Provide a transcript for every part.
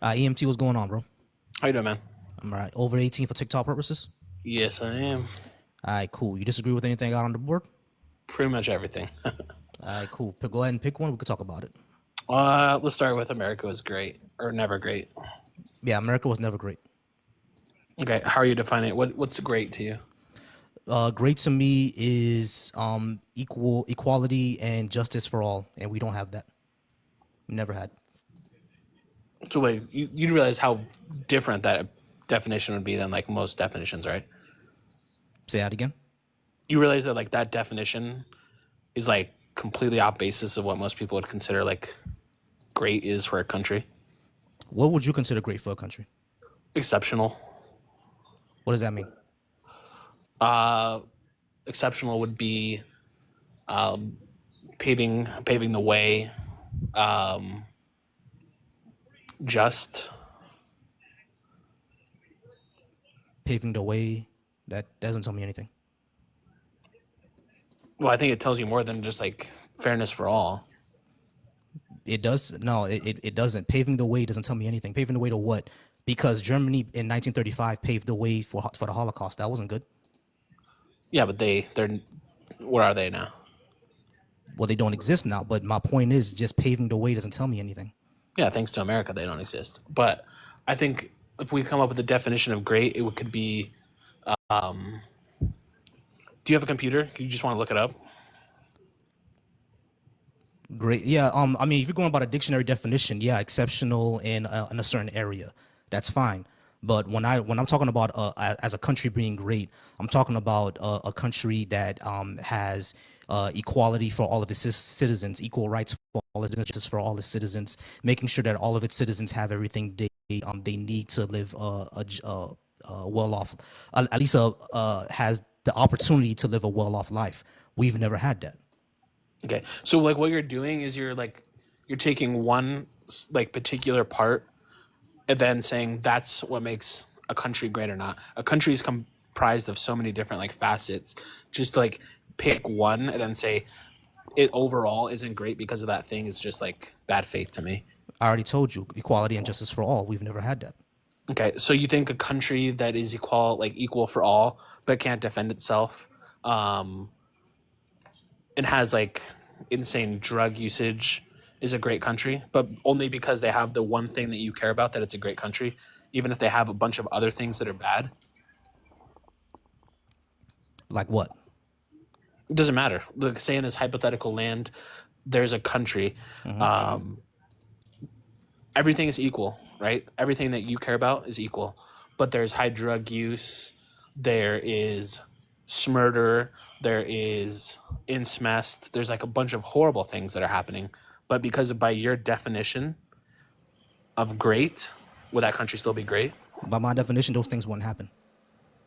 EMT, what's going on, bro? How you doing, man? I'm all right. Over 18 for TikTok purposes? Yes, I am. All right, cool. You disagree with anything out on the board? Pretty much everything. All right, cool. Go ahead and pick one. We could talk about it. Let's start with America was great or never great. Yeah, America was never great. Okay, how are you defining it? What's great to you? Great to me is equality and justice for all, and we don't have that. We never had. So wait, you realize how different that definition would be than like most definitions, right? Say that again. You realize that like that definition is like completely off basis of what most people would consider like great is for a country. What would you consider great for a country? Exceptional. What does that mean? Uh, Exceptional would be paving the way. Um, just Paving the way. That doesn't tell me anything. Well, I think it tells you more than just like fairness for all. It does. No, it doesn't. Paving the way doesn't tell me anything. Paving the way to what? Because Germany in 1935 paved the way for the Holocaust. That wasn't good. Yeah, but they're where are they now? Well, they don't exist now. But my point is, just paving the way doesn't tell me anything. Yeah, thanks to America, they don't exist. But I think if we come up with a definition of great, could be. Um, do you have a computer? You just want to look it up? Great. Yeah. I mean, if you're going about a dictionary definition, yeah, exceptional in a certain area, that's fine. But when I'm talking about as a country being great, I'm talking about a country that has equality for all of its citizens, equal rights for all of its justice for all its citizens, making sure that all of its citizens have everything they need to live well off, at least has the opportunity to live a well off life. We've never had that. Okay, so like what you're doing is you're taking one like particular part and then saying that's what makes a country great or not. A country is comprised of so many different like facets. Just like pick one and then say it overall isn't great because of that thing is just like bad faith to me. I already told you, equality and justice for all. We've never had that. Okay, so you think a country that is equal for all, but can't defend itself, um, and has like insane drug usage is a great country, but only because they have the one thing that you care about that it's a great country, even if they have a bunch of other things that are bad. Like what? It doesn't matter. Like say in this hypothetical land, there's a country, um, everything is equal, right? Everything that you care about is equal, but there's high drug use, there is murder, there is incest, there's like a bunch of horrible things that are happening. But because by your definition of great, would that country still be great? By my definition, those things wouldn't happen.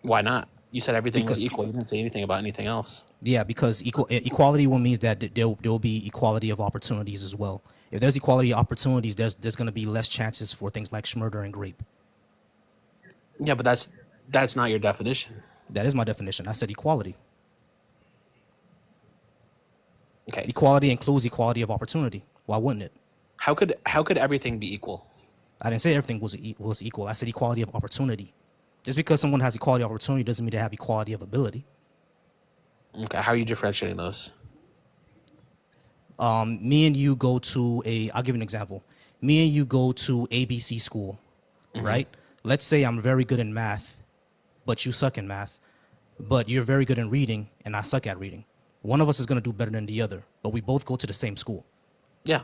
Why not? You said everything was Because equal. You didn't say anything about anything else. yeah, because equality will means that there will be equality of opportunities as well. If there's equality of opportunities, there's going to be less chances for things like murder and rape. Yeah, but that's not your definition. That is my definition. I said equality. Okay. Equality includes equality of opportunity. Why wouldn't it? How could everything be equal? I didn't say everything was equal. I said equality of opportunity. Just because someone has equality of opportunity doesn't mean they have equality of ability. Okay, how are you differentiating those? Me and you go to I'll give you an example. Me and you go to ABC school, Hmm. right? Let's say I'm very good in math, but you suck in math, but you're very good in reading and I suck at reading. One of us is going to do better than the other, but we both go to the same school. Yeah.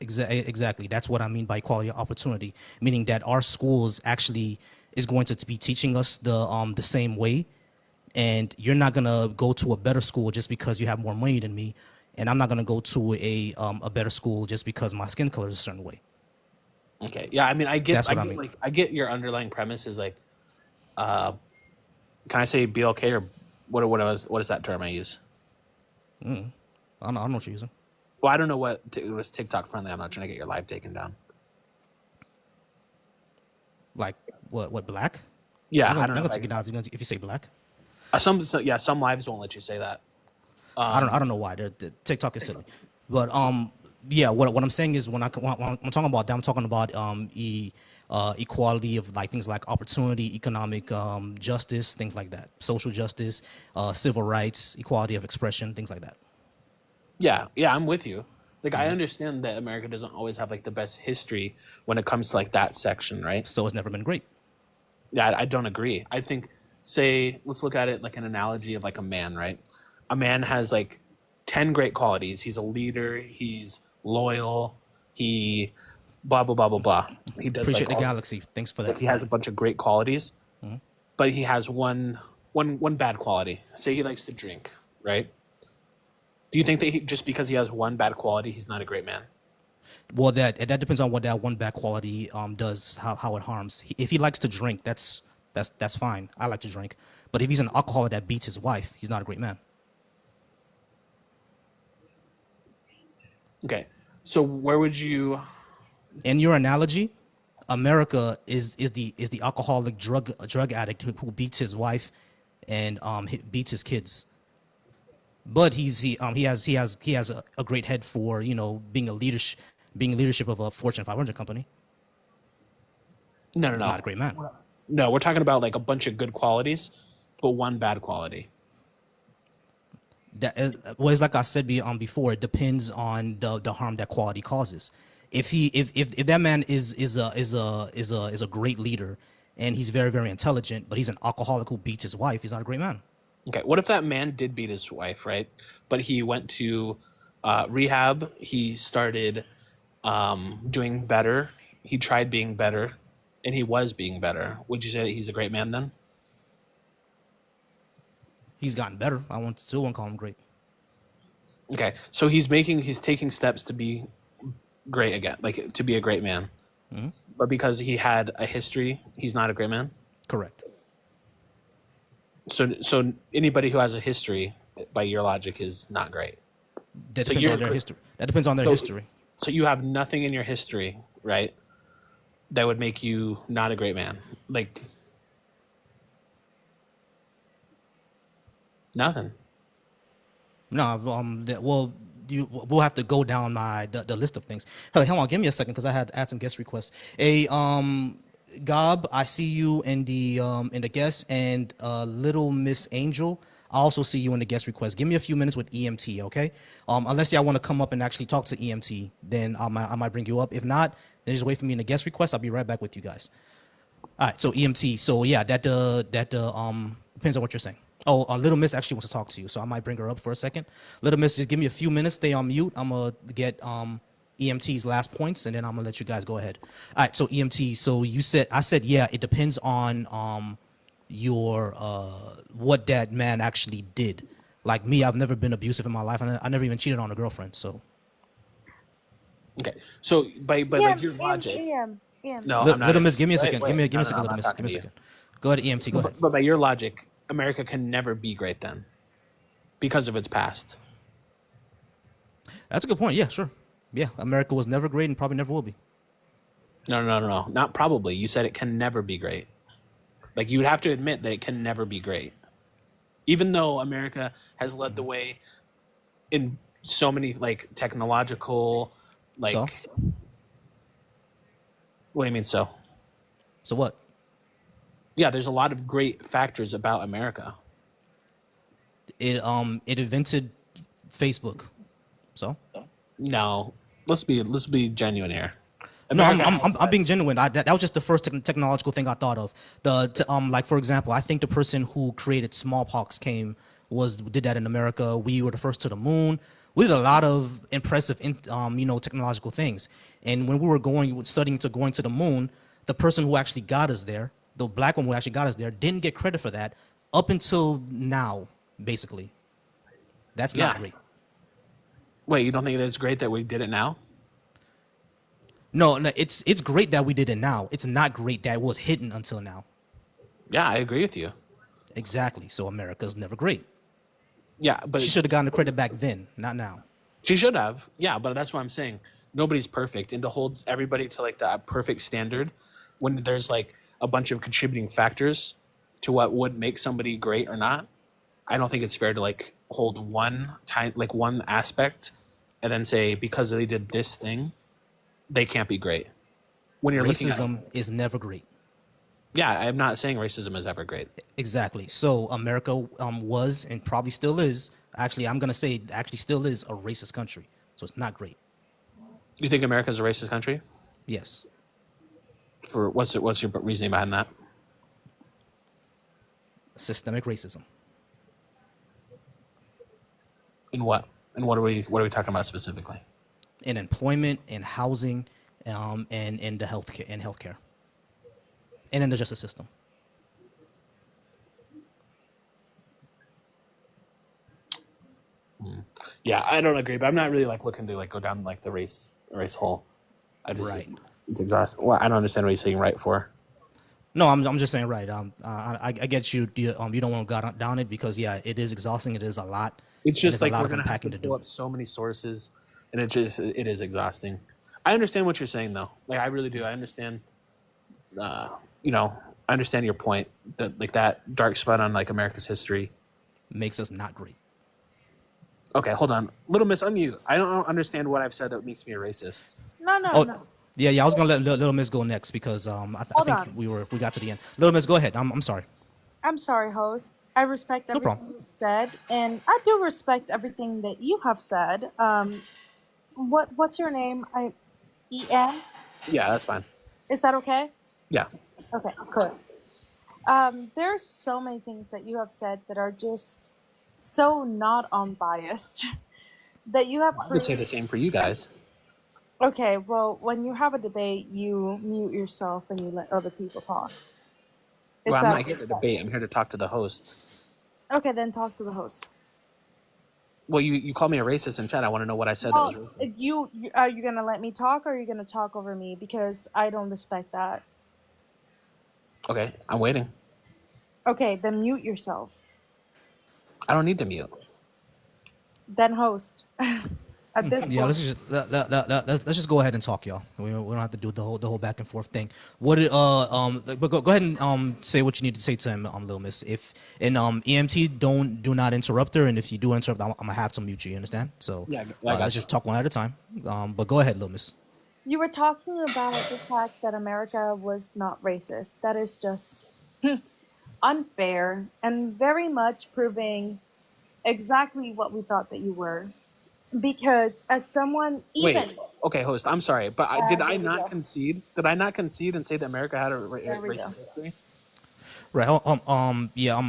Exactly. That's what I mean by equality of opportunity, meaning that our schools actually is going to be teaching us the same way, and you're not gonna go to a better school just because you have more money than me, and I'm not gonna go to a better school just because my skin color is a certain way. Okay. Yeah, I mean, That's I what I get mean. like I get your underlying premise is like, uh, can I say BLK or what is that term I use? I don't know what you're using. Well, I don't know what it was TikTok friendly. I'm not trying to get your live taken down. Like what black? Yeah, I'm I gonna, don't I'm know. gonna take it down if you say black. Yeah, some lives won't let you say that. I don't Um, know why. The TikTok is silly, but Yeah, what I'm saying is when I'm talking about that, I'm talking about equality of like things like opportunity, economic justice, things like that, social justice, civil rights, equality of expression, things like that. Yeah, yeah, I'm with you. Like I understand that America doesn't always have like the best history when it comes to like that section, right? So it's never been great. Yeah, I don't agree. I think, say, let's look at it like an analogy of like a man, right? A man has like 10 great qualities. He's a leader, he's loyal, he blah, blah, blah, blah, blah. He does Appreciate like the all, galaxy. Thanks for like that. he has a bunch of great qualities, but he has one bad quality. Say he likes to drink, right? Do you think that just because he has one bad quality, he's not a great man? Well, that depends on what that one bad quality does, how it harms. If he likes to drink, that's fine. I like to drink, but if he's an alcoholic that beats his wife, he's not a great man. Okay. So where would you In your analogy, America is the alcoholic drug addict who beats his wife and beats his kids. But he has a great head for being leadership of a Fortune 500 company. No, no, He's not a no. great man. No, we're talking about like a bunch of good qualities, but one bad quality. That well, it's like I said before. It depends on the harm that quality causes. If that man is a great leader and he's very very intelligent, but he's an alcoholic who beats his wife, he's not a great man. Okay, what if that man did beat his wife, right? But he went to rehab. He started doing better. He tried being better, and he was being better. Would you say that he's a great man then? He's gotten better. I want still won't call him great. Okay, so he's taking steps to be great again, like to be a great man. But because he had a history, he's not a great man. Correct. So anybody who has a history, by your logic, is not great. That So depends you're on their history. That depends on their so history. so you have nothing in your history, right? That would make you not a great man. Like nothing. No, well, we'll have to go down the list of things. Hey, hold on, give me a second because I had add some guest requests. Hey, Gob, I see you in the guest, and Little Miss Angel. I also see you in the guest request. Give me a few minutes with EMT, okay? Unless y'all want to come up and actually talk to EMT, then I might bring you up. If not, then just wait for me in the guest request. I'll be right back with you guys. All right, so EMT. So yeah, that depends on what you're saying. Oh, Little Miss actually wants to talk to you, so I might bring her up for a second. Little Miss, just give me a few minutes. Stay on mute. I'm gonna get EMT's last points, and then I'm gonna let you guys go ahead. All right, so EMT. So I said yeah. It depends on your what that man actually did. Like me, I've never been abusive in my life, and I never even cheated on a girlfriend. So Okay. So by like EM, your EM, logic, EM, no, EM. I'm not. Little Miss, give me a Wait, second. Give me wait. give No, me a no, no. second. I'm Little not Miss, give talking me to a you. second. Go ahead, EMT. Go ahead. But by your logic, America can never be great then because of its past. That's a good point. Yeah, sure. Yeah, America was never great and probably never will be. No, no, no, no. Not probably. You said it can never be great. Like you would have to admit that it can never be great. Even though America has led the way in so many like technological So, like what do you mean so? so what? Yeah, there's a lot of great factors about America. It invented Facebook. So No. Let's be genuine here. no, I'm America I'm has I'm, I'm led. being genuine. That was just the first technological thing I thought of. Like for example, I think the person who created smallpox did that in America. We were the first to the moon. We did a lot of impressive technological things. And when we were studying to going to the moon, the person who actually got us there, the black one who actually got us there, didn't get credit for that up until now. Basically, that's not Yeah. great. Wait, you don't think that it's great that we did it now? No, no, it's great that we did it now. It's not great that it was hidden until now. Yeah, I agree with you. Exactly. So America's never great. Yeah, She but should have gotten the credit back then, not now. she should have. Yeah, but that's what I'm saying. Nobody's perfect, and to hold everybody to like that perfect standard when there's like a bunch of contributing factors to what would make somebody great or not, I don't think it's fair to like hold one time like one aspect and then say because they did this thing, they can't be great. When you're looking at, Racism is never great. yeah, I'm not saying racism is ever great. Exactly. So America was and probably still is. Actually, I'm gonna say actually still is a racist country. So it's not great. You think America's a racist country? Yes. For what's your reasoning behind that? Systemic racism. In what? And what are we talking about specifically? In employment, in housing, and in the healthcare, and in the justice system. Yeah, I don't agree, but I'm not really like looking to like go down like the race hole. I just Right. it's exhausting. Well, I don't understand what you're saying right for. No, I'm just saying right. I get you. You don't want to go down it because yeah, it is exhausting. It is a lot, It's and just there's a like lot we're of gonna have to unpacking to pull do. up so many sources, and it is exhausting. I understand what you're saying though. Like I really do. I understand. Uh, you know, I understand your point that like that dark spot on like America's history. Makes us not great. Okay, hold on, Little Miss, unmute. I don't understand what I've said that makes me a racist. No, no, Oh, no. yeah. I was gonna let Little Miss go next because I Hold think on. we got to the end. Little Miss, go ahead. I'm sorry. I'm sorry, host. I respect No everything problem. you said, and I do respect everything that you have said. What's your name? En. Yeah, that's fine. Is that okay? Yeah, Okay, good. There's so many things that you have said that are just so not unbiased that you have I would say proven. the same for you guys. Okay, well, when you have a debate, you mute yourself and you let other people talk. Well, It's I'm out not of here to respect. debate. I'm here to talk to the host. Okay, then talk to the host. Well, you call me a racist in chat. I want to know what I said that was Well, racist. are you gonna let me talk, or are you gonna talk over me? Because I don't respect that. Okay, I'm waiting. Okay, then mute yourself. I don't need to mute. Then host. At this Yeah, point, let's just go ahead and talk, y'all. We don't have to do the whole back and forth thing. What but go ahead and say what you need to say to him, Little Miss. If and EMT do not interrupt her, and if you do interrupt, I'm gonna have to mute you. You understand? So Yeah, I got let's you. just talk one at a time. But go ahead, Little Miss. you were talking about the fact that America was not racist. That is just unfair and very much proving exactly what we thought that you were. Because as someone, Wait. even Okay, host. I'm sorry, but did I there we not go. concede? Did I not concede and say that America had a There we go. racist history? Right. Yeah.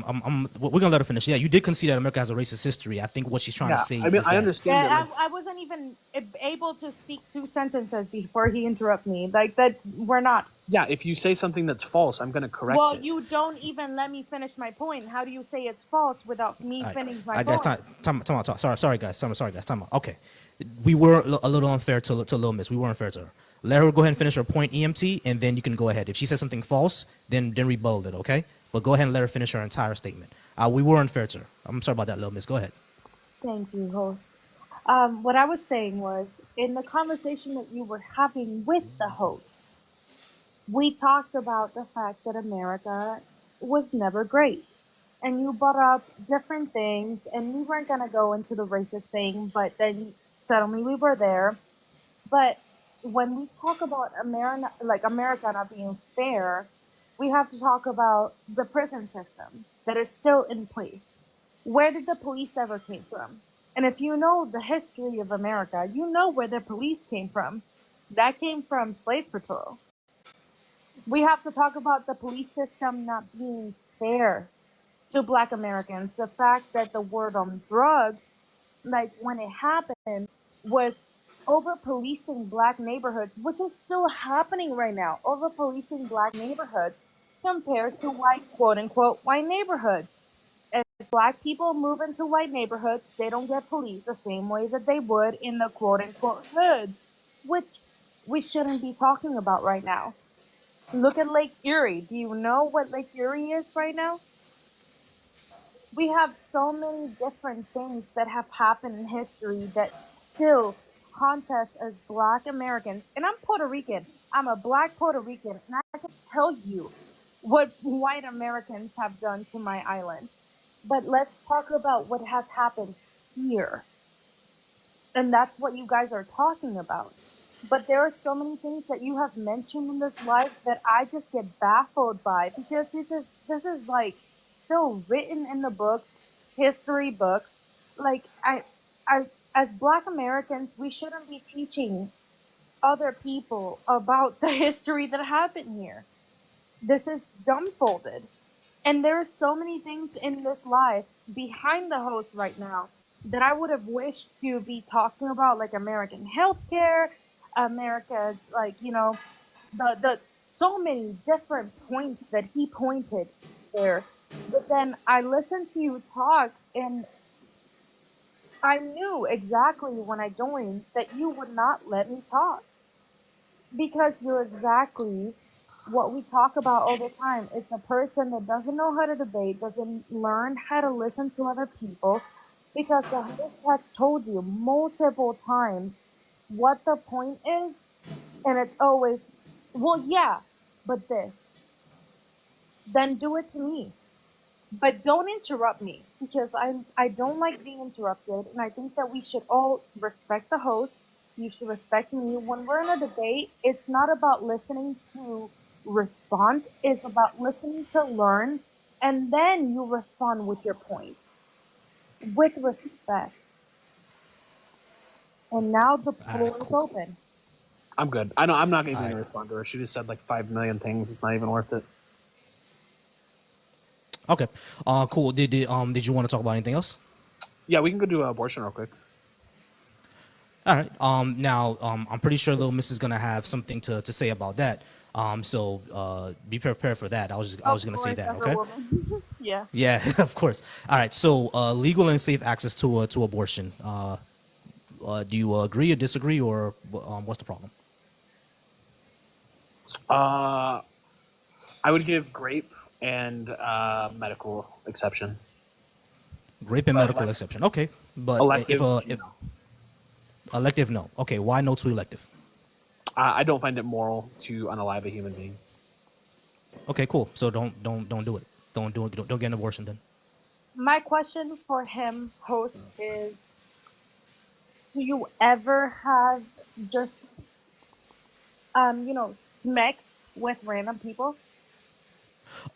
We're gonna let her finish. Yeah, you did concede that America has a racist history. I think what she's trying to Yeah, say I mean, is I that understand that. Yeah, Like, I wasn't even able to speak 2 sentences before he interrupted me. Like that, we're not. yeah, if you say something that's false, I'm gonna correct Well, it. you don't even let me finish my point. How do you say it's false without me I, finishing my I guess point? time out. Sorry, guys. Sorry, guys. Time out. Okay, we were a little unfair to Lil Miss. We were unfair to her. Let her go ahead and finish her point, EMT, and then you can go ahead. If she says something false, then rebuttal it. Okay, but go ahead and let her finish her entire statement. We were unfair to her. I'm sorry about that, Lil Miss. Go ahead. Thank you, host. What I was saying was in the conversation that you were having with the host, we talked about the fact that America was never great. And you brought up different things, and we weren't going to go into the racist thing, but then suddenly we were there. But when we talk about America, like America not being fair, we have to talk about the prison system that is still in place. Where did the police ever came from? And if you know the history of America, you know where the police came from. That came from slave patrol. We have to talk about the police system not being fair to Black Americans. The fact that the word on drugs, like when it happened, was over policing Black neighborhoods, which is still happening right now. Over policing Black neighborhoods compared to white, quote unquote, white neighborhoods. If Black people move into white neighborhoods, they don't get policed the same way that they would in the quote unquote hood, which we shouldn't be talking about right now. Look at Lake Erie. Do you know what Lake Erie is right now? We have so many different things that have happened in history that still haunt us as Black Americans. And I'm Puerto Rican. I'm a Black Puerto Rican, and I can tell you what white Americans have done to my island. But let's talk about what has happened here. And that's what you guys are talking about. But there are so many things that you have mentioned in this life that I just get baffled by, because this is like still written in the books, history books. Like I as Black Americans, we shouldn't be teaching other people about the history that happened here. This is dumbfolded. And there are so many things in this life behind the host right now that I would have wished to be talking about, like American healthcare, America's, like, the so many different points that he pointed there. But then I listened to you talk, and I knew exactly when I joined that you would not let me talk, because you're exactly what we talk about all the time. It's a person that doesn't know how to debate, doesn't learn how to listen to other people, because the host has told you multiple times what the point is, and it's always, well, yeah, but this, then do it to me. But don't interrupt me, because I don't like being interrupted, and I think that we should all respect the host. You should respect me. When we're in a debate, it's not about listening to respond. It's about listening to learn, and then you respond with your point with respect. And now the All right, floor is cool, cool. open. I'm good. I know I'm not even All going right. to respond to her. She just said like 5 million things. It's not even worth it. Okay. Cool. Did you want to talk about anything else? Yeah, we can go do abortion real quick. All right. Now, I'm pretty sure Little Miss is gonna have something to say about that. So be prepared for that. I was Of gonna say course, that. as a Okay. woman. Yeah. Yeah, of course. All right. So legal and safe access to abortion. Do you agree or disagree, or what's the problem? Uh, I would give grape and medical exception, Rape and but medical exception. Okay. But elective, if no. elective, no. Okay. Why no to elective? I don't find it moral to unalive a human being. Okay. Cool. So don't do it. Don't do it. Don't get an abortion then. My question for him, host, is, do you ever have just smacks with random people?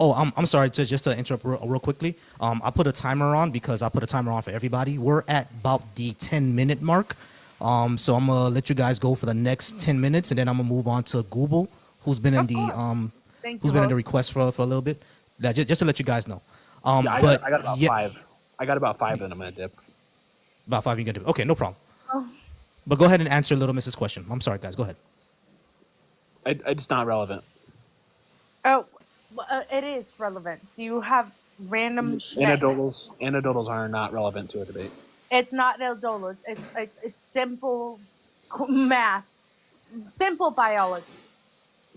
Oh, I'm sorry to just to interrupt real quickly. I put a timer on because I put a timer on for everybody. We're at about the 10-minute mark. So I'm gonna let you guys go for the next 10 minutes, and then I'm gonna move on to Google, who's been in Of the course. Thank you, who's been in the host. request for a little bit. That just to let you guys know. Yeah, But I got about yeah, five. I got about five that I'm gonna dip. about five you can do. Okay, no problem. Oh, But go ahead and answer Little Mrs. question. I'm sorry, guys. Go ahead. It's not relevant. oh, it is relevant. Do you have random schmecks? Anecdotals are not relevant to a debate. It's not El Dolos. It's simple math, simple biology.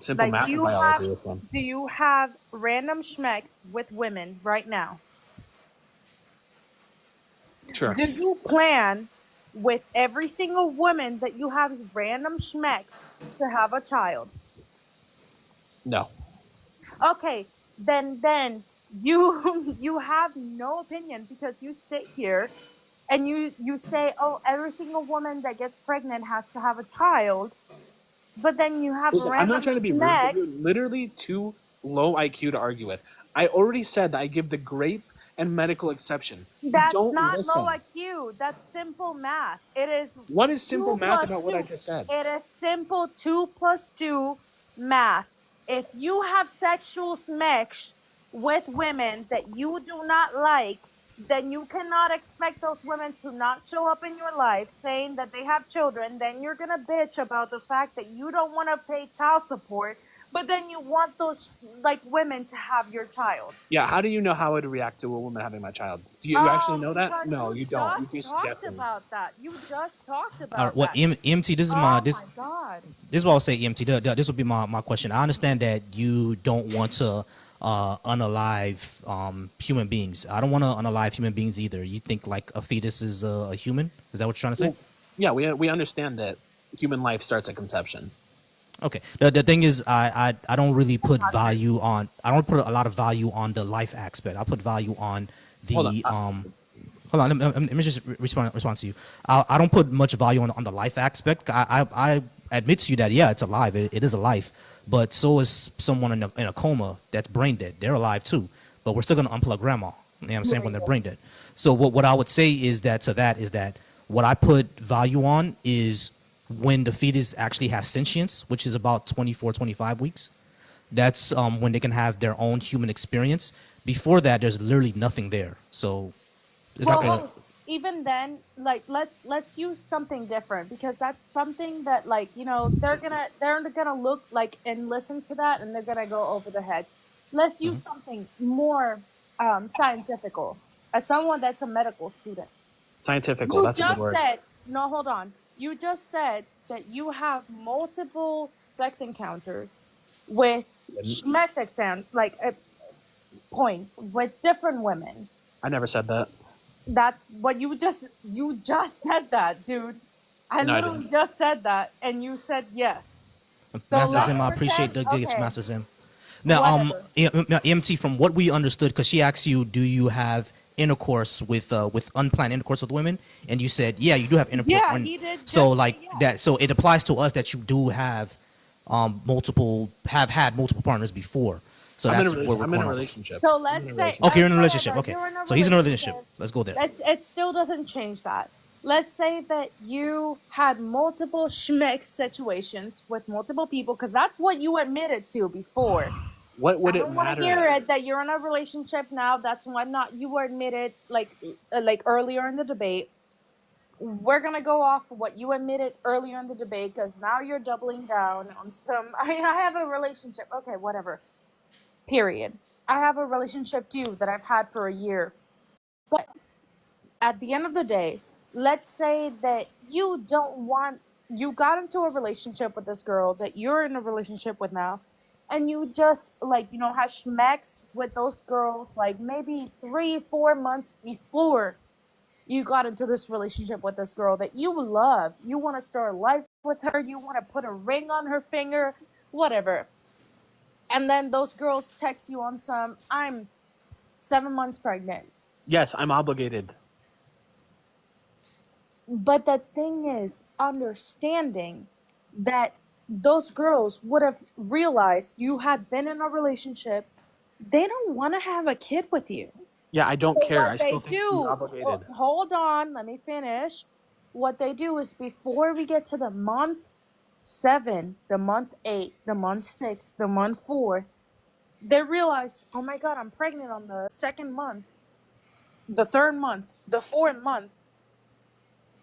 Simple Like, math and biology with one. do you have random schmecks with women right now? Sure. Do you plan with every single woman that you have random schmecks to have a child? No. Okay, then you you have no opinion, because you sit here and you say, oh, every single woman that gets pregnant has to have a child, but then you have Listen, I'm not random trying to be rude, but you're schmecks. literally too low IQ to argue with. I already said that I give the grape and medical exception. You That's don't not low listen. IQ. That's simple math. It is What is simple two math plus about what I two. just said? It is simple 2 plus 2 math. If you have sexual smesh with women that you do not like, then you cannot expect those women to not show up in your life saying that they have children. Then you're gonna bitch about the fact that you don't want to pay child support, but then you want those, like, women to have your child. Yeah, how do you know how I would react to a woman having my child? Do you actually Oh, know that? because No, you you don't. You just just talked guessing. about that. You just talked All right. about Well, that. EMT, this is my Oh this my God. this is what I'll say. EMT, this will be my question. I understand that you don't want to unalive human beings. I don't want to unalive human beings either. You think like a fetus is a human? Is that what you're trying to say? Well, yeah, we understand that human life starts at conception. Okay. The thing is, I don't really put value on. I don't put a lot of value on the life aspect. I put value on Hold on. the hold on. Let me just respond to you. I don't put much value on the life aspect. I admit to you that yeah, it's alive. It is a life, but so is someone in a coma that's brain dead. They're alive too, but we're still gonna unplug grandma. You know what I'm saying, when they're brain dead. So what I would say is that what I put value on is when the fetus actually has sentience, which is about 24, 25 weeks. That's when they can have their own human experience. Before that, there's literally nothing there. So it's Well, like a host, even then, like let's use something different because that's something that like they're gonna look like and listen to that and they're gonna go over their heads. Let's use something more scientifical. As someone that's a medical student, Scientifical. you That's a good just word. said no. Hold on. You just said that you have multiple sex encounters with schmex exam like points with different women. I never said that. That's what you just said that, dude. I No, I literally didn't. just said that and you said yes. So Master let's Zim. I appreciate pretend the gifts, okay, Master Zim. Now, whatever. MT, from what we understood, because she asked you, do you have intercourse with unplanned intercourse with women, and you said, yeah, you do have intercourse. Yeah, he did So just like say yes. that, so it applies to us that you do have have had multiple partners before. So I'm in a that's where we're I'm in going a off of. relationship. So I'm in a let's say relationship. Okay, you're in a relationship. whatever, Okay, you're in a so he's in a relationship. relationship. Let's go there. That's it still doesn't change that. Let's say that you had multiple schmix situations with multiple people because that's what you admitted to before. What would I it don't want to matter? hear it that you're in a relationship now. That's why not you were admitted like earlier in the debate. We're gonna go off of what you admitted earlier in the debate because now you're doubling down on some. I have a relationship. Okay, whatever. Period. I have a relationship too that I've had for a year. But at the end of the day, let's say that you got into a relationship with this girl that you're in a relationship with now, and you just like had schmecks with those girls like maybe 3 4 months before you got into this relationship with this girl that you love. You want to start life with her. You want to put a ring on her finger, whatever. And then those girls text you on some, I'm 7 months pregnant. Yes, I'm obligated. But the thing is, understanding that those girls would have realized you had been in a relationship, they don't want to have a kid with you. Yeah, I don't So care. what I still they think he's do, obligated. hold on, let me finish. What they do is before we get to the month 7, the month 8, the month 6, the month 4, they realize, oh my God, I'm pregnant on the second month, the third month, the fourth month.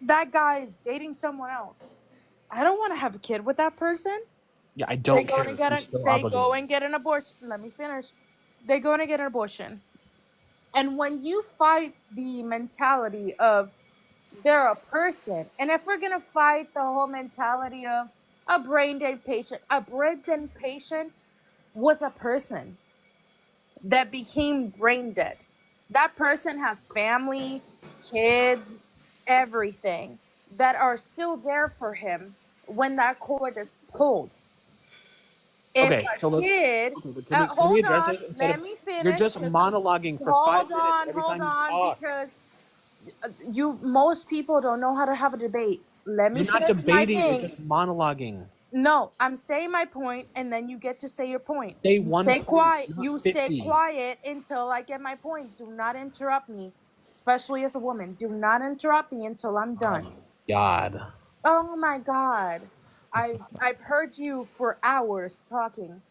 That guy is dating someone else. I don't want to have a kid with that person. Yeah, I don't care. He's still They go obligated. and get an abortion. Let me finish. They go and get an abortion. And when you fight the mentality of they're a person, and if we're gonna fight the whole mentality of a brain dead patient was a person that became brain dead. That person has family, kids, everything that are still there for him when that cord is pulled. If Okay, a so let's. kid, Okay, but can we hold address on, this instead let of me you're finish. just monologuing for Hold 5 minutes on, every hold time you on, talk. because most people don't know how to have a debate. Let me You're not finish my debating. You're thing. just monologuing. No, I'm saying my point, and then you get to say your point. Say You one stay point, quiet. not You stay 50. quiet until I get my point. Do not interrupt me, especially as a woman. Do not interrupt me until I'm Oh done. my God. Oh my God, I've heard you for hours talking.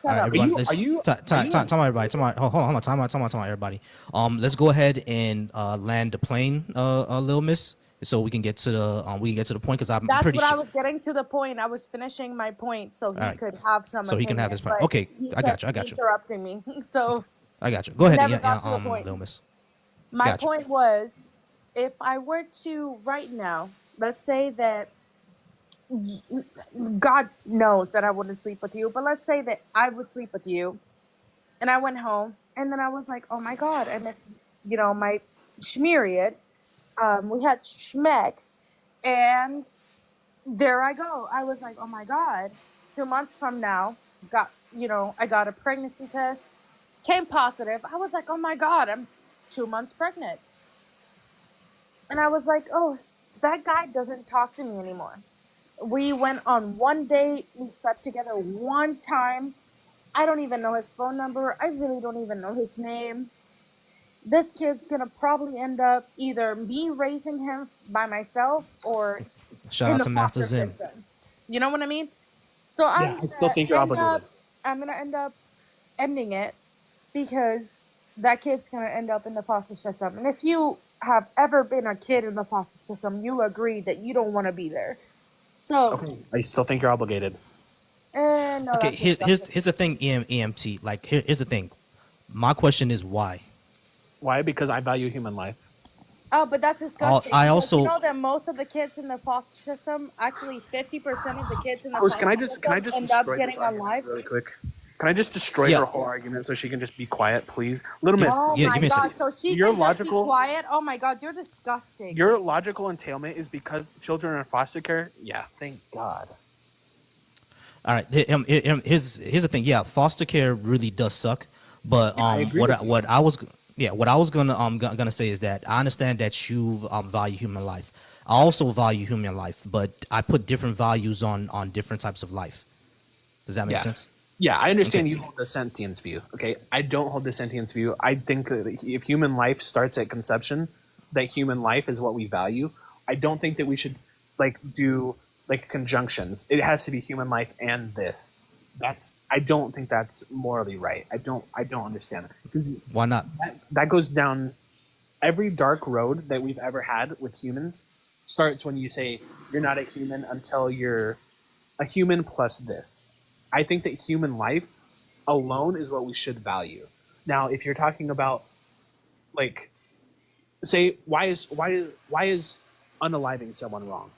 All Shut right, up. everyone. Are Let's you are time you on everybody. mute? Hold on. Time out, everybody. Let's go ahead and land the plane, Lil Miss, so we can get to the point because I'm That's pretty what I sure. was getting to the point. I was finishing my point so All he right, could have some so he can have opinion, his point. but Okay, he I got kept you. interrupting me. So I got you. Go we ahead, never got to the point. Lil Miss. My Got you. point was, if I were to right now, let's say that God knows that I wouldn't sleep with you, but let's say that I would sleep with you and I went home and then I was like, oh my God, I miss, my schmeriod. We had schmecks and there I go. I was like, oh my God, 2 months from now, I got a pregnancy test, came positive. I was like, oh my God, I'm 2 months pregnant. And I was like, oh, that guy doesn't talk to me anymore. We went on one date. We slept together one time. I don't even know his phone number. I really don't even know his name. This kid's gonna probably end up either me raising him by myself or Shout in out the to Master foster Zen. system. You know what I mean? So Yeah, I still think you're obligated. I'm gonna end up ending it because that kid's gonna end up in the foster system. And if you have ever been a kid in the foster system, you agree that you don't want to be there. So, Okay, I still think you're obligated. no, Okay, that's disgusting. here's the thing, EMT. Like here's the thing. My question is why. Why? Because I value human life. Oh, but that's disgusting. I Because you also know that most of the kids in the foster system, actually 50% of the kids in the Host, foster can I system just end up destroy this getting a argument life. really quick? Can I just destroy Yeah. her whole argument so she can just be quiet, please? Little Give- Miss, Oh yeah, my give me a god, second. so she Your can just be logical- quiet? Oh my god, you're disgusting. your logical entailment is because children are in foster care? Yeah, thank God. All right. Here's the thing. Yeah, foster care really does suck. But I agree what with you. what I was what I was gonna say is that I understand that you value human life. I also value human life, but I put different values on different types of life. Does that make sense? Yeah, I understand Okay. you hold the sentience view. Okay, I don't hold the sentience view. I think that if human life starts at conception, that human life is what we value. I don't think that we should do conjunctions. It has to be human life and this. I don't think that's morally right. I don't understand that because Why not? that goes down every dark road that we've ever had with humans starts when you say you're not a human until you're a human plus this. I think that human life alone is what we should value. Now, if you're talking about say why is unaliving someone wrong?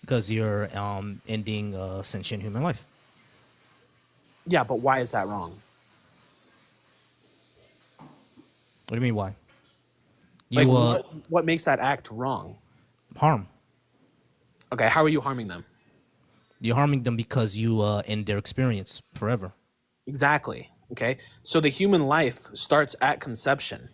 Because you're ending sentient human life. Yeah, but why is that wrong? What do you mean why? You What makes that act wrong? harm. Okay, how are you harming them? You're harming them because you end their experience forever. Exactly. Okay. So the human life starts at conception.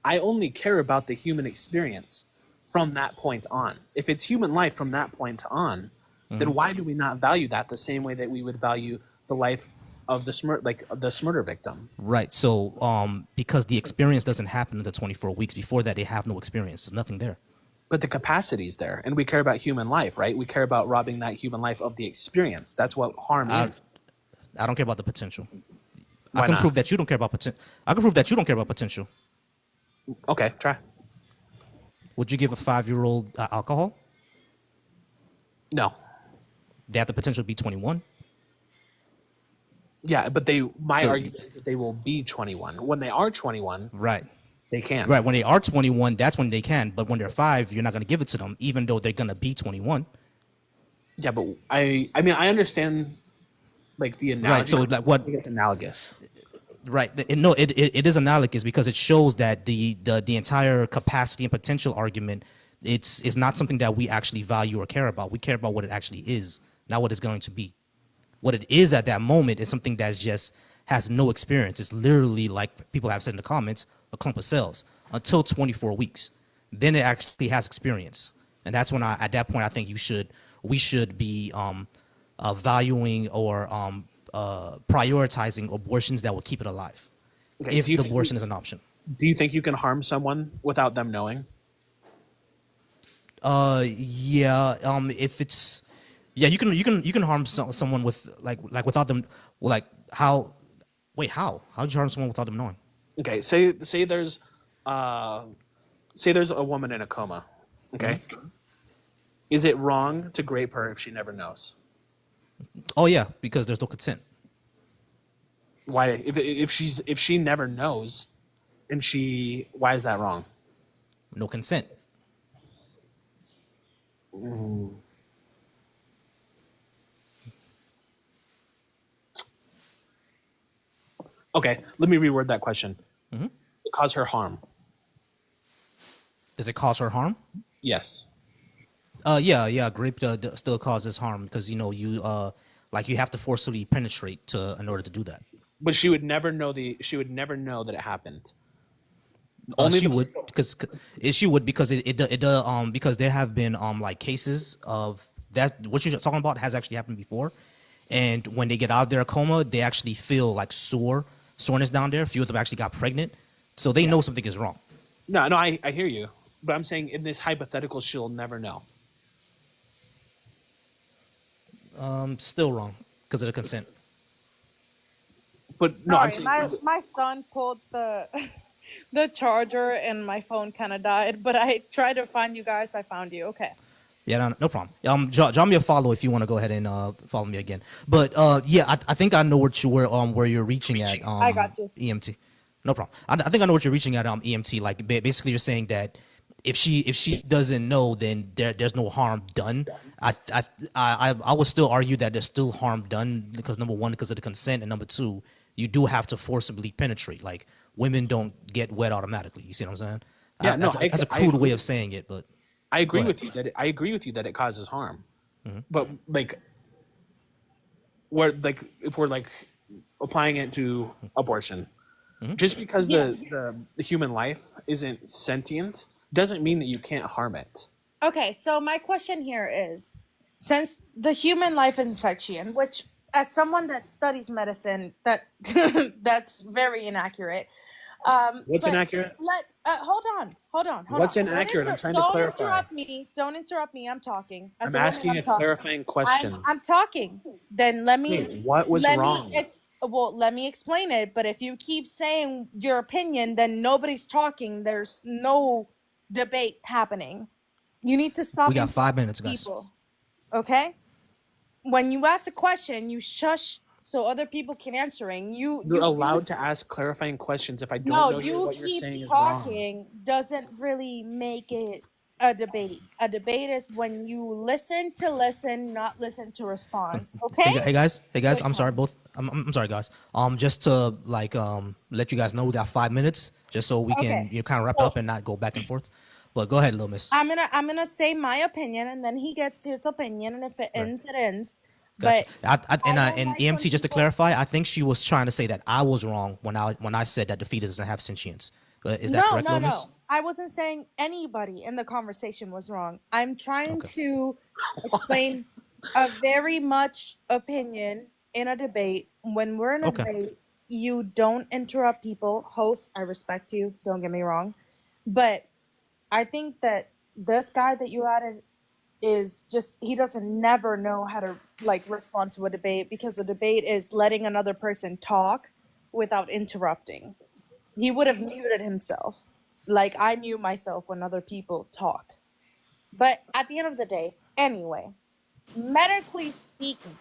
I only care about the human experience from that point on. If it's human life from that point on, then why do we not value that the same way that we would value the life of the murder victim? Right. So because the experience doesn't happen in the 24 weeks. Before that, they have no experience. There's nothing there. But the capacity's there, and we care about human life, right? We care about robbing that human life of the experience. That's what harm is. I don't care about the potential. Why I can not? prove that you don't care about potential. I can prove that you don't care about potential. Okay, try. Would you give a 5-year-old alcohol? No. They have the potential to be 21. Yeah, but my So- argument is that they will be 21. When they are 21, Right. they can. Right. When they are 21, that's when they can. But when they're 5, you're not going to give it to them, even though they're going to be 21. Yeah, but I mean, I understand the analogy. Right. So like what? I think it's analogous. Right. No, it is analogous because it shows that the entire capacity and potential argument it's not something that we actually value or care about. We care about what it actually is, not what it's going to be. What it is at that moment is something that's just has no experience. It's literally, like people have said in the comments, a clump of cells until 24 weeks. Then it actually has experience, and that's when at that point I think we should be valuing or prioritizing abortions that will keep it alive, Okay, if do you the think abortion is an option. Do you think you can harm someone without them knowing? Yeah. If it's, yeah, you can harm someone with like without them, like how? Wait, how? How'd you harm someone without them knowing? Okay, say there's a woman in a coma. Okay, is it wrong to grape her if she never knows? Oh yeah, because there's no consent. Why, if she never knows, and why is that wrong? No consent. Okay, let me reword that question. Cause her harm. Does it cause her harm? Yes. Yeah. Grape still causes harm because you have to forcibly penetrate in order to do that. But she would never know that it happened. Only She the would she would because because there have been like cases of that what you're talking about has actually happened before, and when they get out of their coma, they actually feel like soreness down there. A few of them actually got pregnant, so they yeah. know something is wrong. No, I hear you, but I'm saying in this hypothetical, she'll never know. Still wrong because of the consent. But no, I'm Sorry, saying is it, my son pulled the the charger and my phone kind of died, but I tried to find you guys. I found you. Okay. Yeah, no problem. Drop me a follow if you want to go ahead and follow me again. But yeah, I think I know where you're reaching at I got you. EMT. No problem. I think I know what you're reaching at EMT. Like basically, you're saying that if she doesn't know, then there's no harm done. I would still argue that there's still harm done because number one, because of the consent, and number two, you do have to forcibly penetrate. Like women don't get wet automatically. You see what I'm saying? yeah, no, That's a I crude way agree. of saying it, but I go agree ahead. with you that I agree with you that it causes harm. But like, if we're like applying it to abortion, just because Yeah. the human life isn't sentient doesn't mean that you can't harm it. Okay, so my question here is, since the human life is sentient, which as someone that studies medicine, that that's very inaccurate. What's But inaccurate? let hold What's on. inaccurate? I'm trying to Don't clarify. interrupt me. Don't interrupt me. I'm talking. As I'm a woman, asking I'm a talking. clarifying question. I'm talking. Then Okay, what was wrong? let me explain it. But if you keep saying your opinion, then nobody's talking. There's no debate happening. You need to We stop got 5 interrupting minutes, guys. people. Okay? When you ask a question, you shush so other people can answering. You're allowed to ask clarifying questions if I don't No, know you what you're keep saying is wrong. talking doesn't really make it a debate. A debate is when you listen, not listen to response. Okay? Hey guys. Good I'm sorry, one. both. I'm sorry, guys. Just to like let you guys know we got 5 minutes, just so we can Okay. kind of wrap So up and not go back and forth. But go ahead, little miss. I'm gonna say my opinion, and then he gets his opinion, and if it Right. ends, it ends. Gotcha. But I don't And like when EMT, just to people. clarify, I think she was trying to say that I was wrong when I said that the fetus doesn't have sentience. Is that No, correct, no, little miss? no. I wasn't saying anybody in the conversation was wrong. I'm trying Okay. to explain a very much opinion in a debate. When we're in a Okay. debate, you don't interrupt people. Host, I respect you. Don't get me wrong. But I think that this guy that you added is just, he doesn't never know how to like respond to a debate, because a debate is letting another person talk without interrupting. He would have muted himself, like I mute myself when other people talk. But at the end of the day, anyway, medically speaking,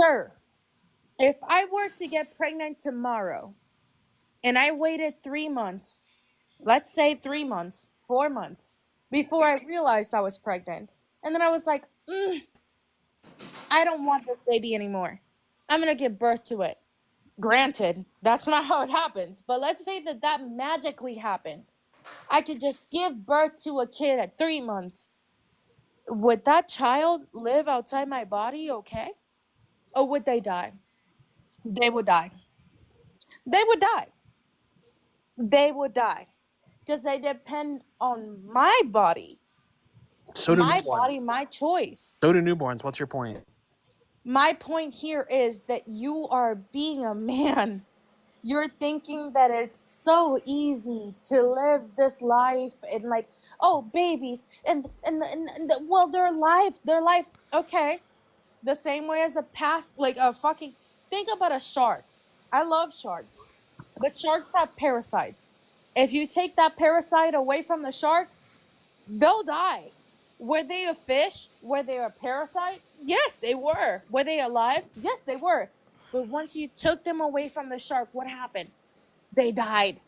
sir, if I were to get pregnant tomorrow and I waited 3 months, let's say 3 months, 4 months, before I realized I was pregnant, and then I was like, I don't want this baby anymore, I'm gonna give birth to it. Granted, that's not how it happens, but let's say that that magically happened. I could just give birth to a kid at 3 months. Would that child live outside my body okay? Or would they die? They would die. They would die. They would die. Because they depend on my body. So do My body, newborns. my choice. So do newborns. What's your point? My point here is that you are being a man. You're thinking that it's so easy to live this life and like, oh, babies well, their life, okay, the same way as a past, like a fucking, think about a shark. I love sharks, but sharks have parasites. If you take that parasite away from the shark, they'll die. Were they a fish? Were they a parasite? Yes, they were. Were they alive? Yes, they were. But once you took them away from the shark, what happened? They died.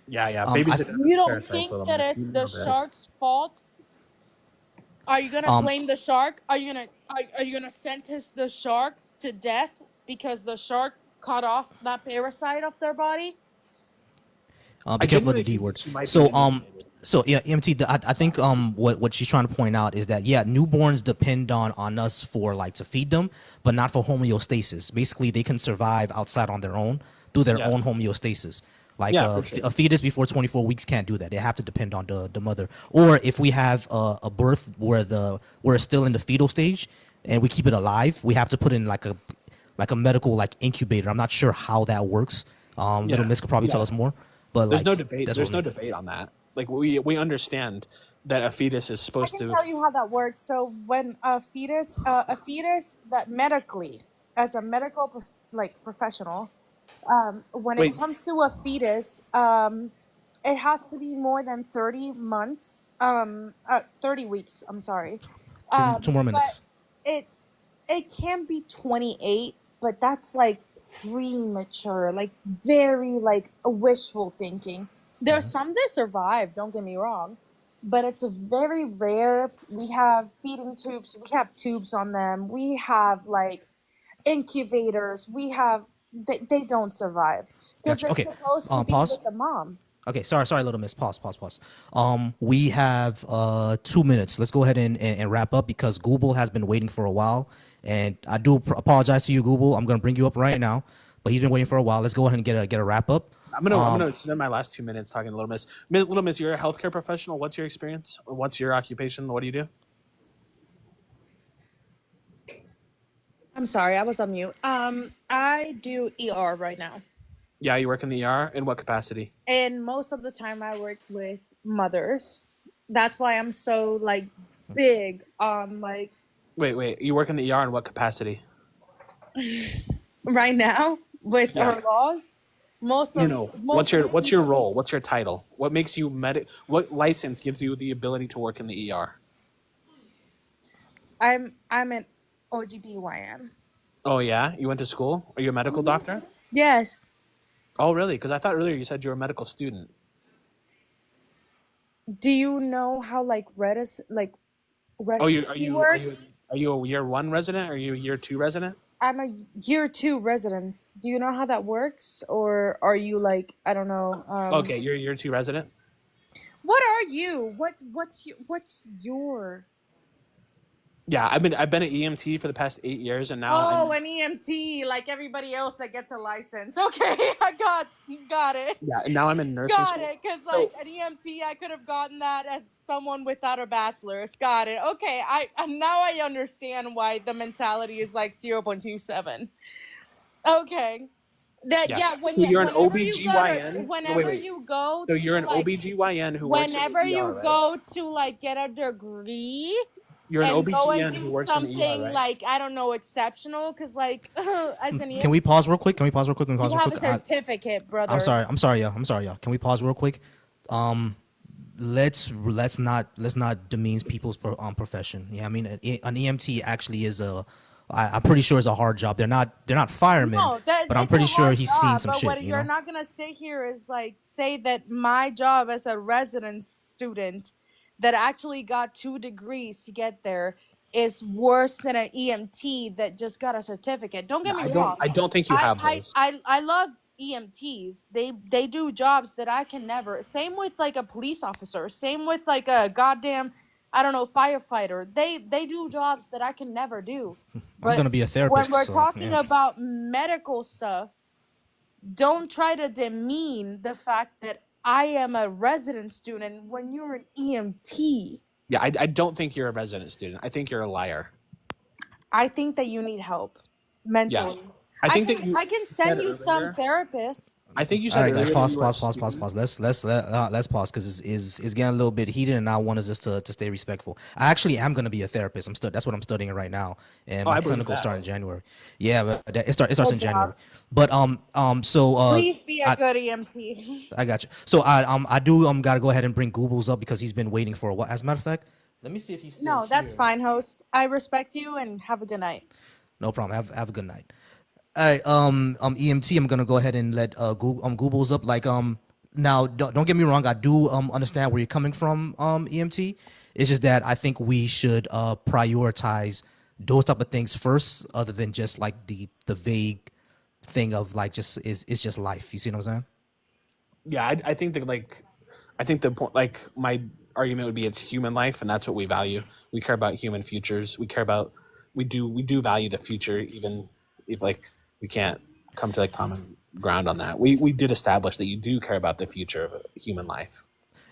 Yeah. I Babies are You don't parasites, think little that miss. it's You the know that. shark's fault? Are you gonna um blame the shark? Are you gonna sentence the shark to death because the shark cut off that parasite off their body? Be I careful of the genuinely D think word. that she might be So manipulated. yeah, EMT. I think what she's trying to point out is that yeah, newborns depend on us for like to feed them, but not for homeostasis. Basically, they can survive outside on their own through their Yeah. own homeostasis. Like Yeah, for sure. a fetus before 24 weeks can't do that. They have to depend on the mother. Or if we have a birth where it's still in the fetal stage and we keep it alive, we have to put in like a medical like incubator. I'm not sure how that works. Little Yeah, Miss could probably tell yeah. us more, but There's no like debate. that's what There's we no mean. debate on that. Like we understand that a fetus is I supposed can to. tell you how that works. So when a fetus that medically, as a medical like professional, when it Wait, comes to a fetus, it has to be more than 30 months, 30 weeks. I'm sorry, Two more but minutes. it it can be 28, but that's like premature, like very like a wishful thinking. There's some that survive, don't get me wrong, but it's a very rare. We have feeding tubes, we have tubes on them, we have like incubators, we have they don't survive because Gotcha. they're Okay. supposed to be Pause. with the mom. Okay, sorry, little miss. Pause. We have 2 minutes. Let's go ahead and wrap up because Google has been waiting for a while, and I do apologize to you, Google. I'm gonna bring you up right now, but he's been waiting for a while. Let's go ahead and get a wrap up. I'm gonna spend my last 2 minutes talking to Little Miss. Little Miss, you're a healthcare professional. What's your experience? What's your occupation? What do you do? I'm sorry, I was on mute. I do ER right now. Yeah, you work in the ER. In what capacity? And most of the time I work with mothers. That's why I'm so like big on like Wait. You work in the ER in what capacity? right now with Yeah. our laws. What's Most of your the what's your people who role? What's your title? What makes you What license gives you the ability to work in the ER? I'm an OGBYN. Oh yeah, you went to school. Are you a medical doctor? Yes. Oh really? Because I thought earlier you said you're a medical student. Do you know how like Oh, you are residency you are works? you are you a year one resident? Or are you a year two resident? I'm a year two residence. Do you know how that works? Or are you like I don't know, Okay, you're a year two resident. what are you? What's your Yeah, I've been an EMT for the past 8 years, and now Oh, I'm an EMT, like everybody else that gets a license. Okay, got it. yeah, and now I'm in nursing Got school. it. Because, like, So an EMT, I could have gotten that as someone without a bachelor's. Got it. Okay, now I understand why the mentality is like 0.27. Okay. That, yeah, yeah, so you're an whenever you go to, OBGYN. No, wait, whenever wait. you go So to, you're an like, OBGYN who works in the whenever ER, you right? go to, like, get a degree, You're an and go and OBGYN do who works in the ER, something right? like I don't know exceptional because like as an Can we EMT pause real quick? Can we pause real quick? Can we you pause real have a quick? certificate, brother. I'm sorry, y'all. I'm sorry, y'all. Can we pause real quick? Let's not demean people's profession. Yeah, I mean an EMT actually is I'm pretty sure is a hard job. They're not firemen, No, that but I'm it's a pretty sure hard he's seen job, some but shit. what You you're know, not gonna sit here is like say that my job as a resident student that actually got 2 degrees to get there is worse than an EMT that just got a certificate. Don't No, get me I don't. wrong. I don't think you have those. I love EMTs. They do jobs that I can never. Same with like a police officer. Same with like a goddamn I don't know firefighter. They do jobs that I can never do. I'm But gonna be a when therapist, we're so talking yeah. about medical stuff, don't try to demean the fact that I am a resident student when you're an EMT. Yeah, I don't think you're a resident student. I think you're a liar. I think that you need help Yeah, mentally. I think that you I can said send you some earlier. therapists. I think you All said right, guys, earlier that you were a student. pause. Let's pause because it's getting a little bit heated, and I want us just to stay respectful. I actually am gonna be a therapist. That's what I'm studying right now, and Oh, my I believe clinical that. start in January. Yeah, but it starts Good in job. January. But so Please be a I good EMT. I got you. So I do gotta go ahead and bring Google's up because he's been waiting for a while. As a matter of fact, let me see if he's still No, that's here. fine, host. I respect you and have a good night. No problem. Have a good night. All right, EMT. I'm gonna go ahead and let Google's up. Like now, don't get me wrong. I do understand where you're coming from, EMT. It's just that I think we should prioritize those type of things first, other than just like the vague thing of like just is just life. You see what I'm saying? Yeah, I think that I think the point my argument would be it's human life, and that's what we value. We care about human futures. We do value the future, even if we can't come to like common ground on that. We did establish that you do care about the future of human life.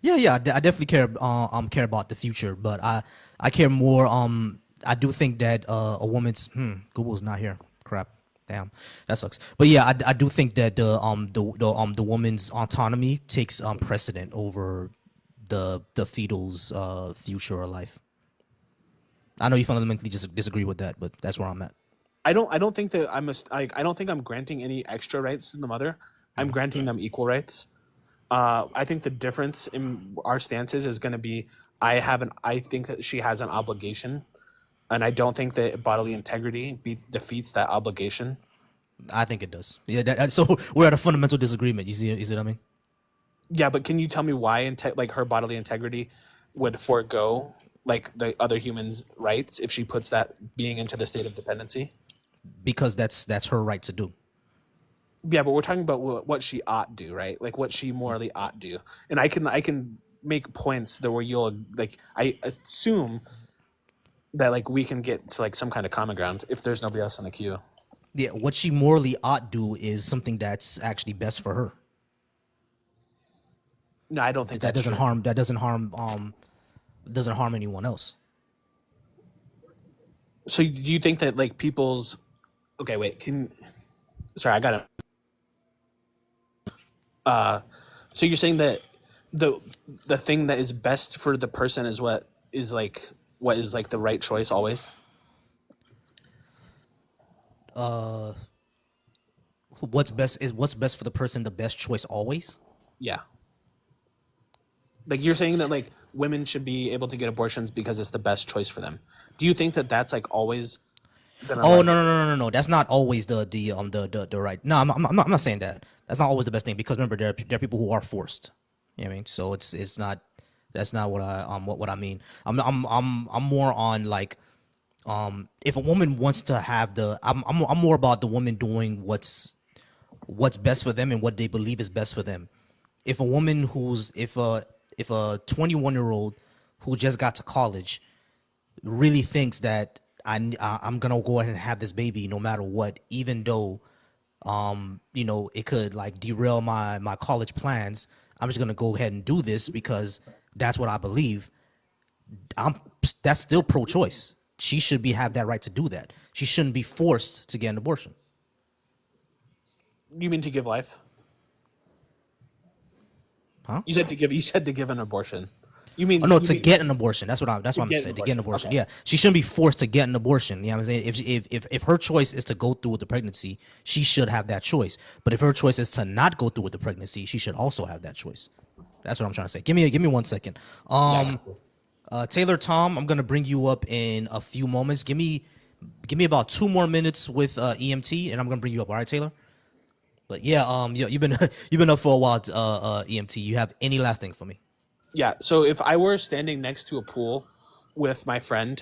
Yeah, I definitely care about the future, but I care more. I do think that a woman's Google's not here. Crap, damn, that sucks. But yeah, I do think that the woman's autonomy takes precedent over the fetal's future or life. I know you fundamentally just disagree with that, but that's where I'm at. I don't think that I don't think I'm granting any extra rights to the mother. I'm granting them equal rights. I think the difference in our stances is going to be I think that she has an obligation, and I don't think that bodily integrity defeats that obligation. I think it does. Yeah, so we're at a fundamental disagreement. You see what I mean? Yeah, but can you tell me why like her bodily integrity would forego like the other humans' rights if she puts that being into the state of dependency? Because that's her right to do. Yeah, but we're talking about what she ought do, right? Like what she morally ought do. And I can make points that where you'll like I assume that like we can get to like some kind of common ground if there's nobody else in the queue. Yeah, what she morally ought do is something that's actually best for her. No, I don't think That that's doesn't true. harm. That doesn't harm anyone else. So do you think that like people's okay, wait, sorry, I gotta so you're saying that the the thing that is best for the person is what is like the right choice always? What's best for the person the best choice always. Yeah. Like you're saying that like women should be able to get abortions because it's the best choice for them. Do you think that that's like always gonna Oh like no. That's not always the right. No, I'm not saying that. That's not always the best thing because remember there are people who are forced. You know what I mean? So it's not. That's not what what I mean. I'm more on like if a woman wants to have I'm more about the woman doing what's best for them and what they believe is best for them. If a woman who's if a 21-year-old who just got to college really thinks that I'm gonna go ahead and have this baby no matter what, even though it could like derail my college plans. I'm just gonna go ahead and do this because that's what I believe. I'm that's still pro-choice. She should be have that right to do that. She shouldn't be forced to get an abortion. you mean to give life? Huh? You said to give an abortion. Oh no, You to mean get an abortion. That's to what I'm get an saying. To get an abortion. abortion. Okay. Yeah, she shouldn't be forced to get an abortion. You know what I'm saying? If her choice is to go through with the pregnancy, she should have that choice. But if her choice is to not go through with the pregnancy, she should also have that choice. That's what I'm trying to say. Give me 1 second. Yeah. Taylor Tom, I'm gonna bring you up in a few moments. Give me about 2 more minutes with EMT, and I'm gonna bring you up. All right, Taylor. But yeah, you've been you've been up for a while. EMT, you have any last thing for me? Yeah. So if I were standing next to a pool with my friend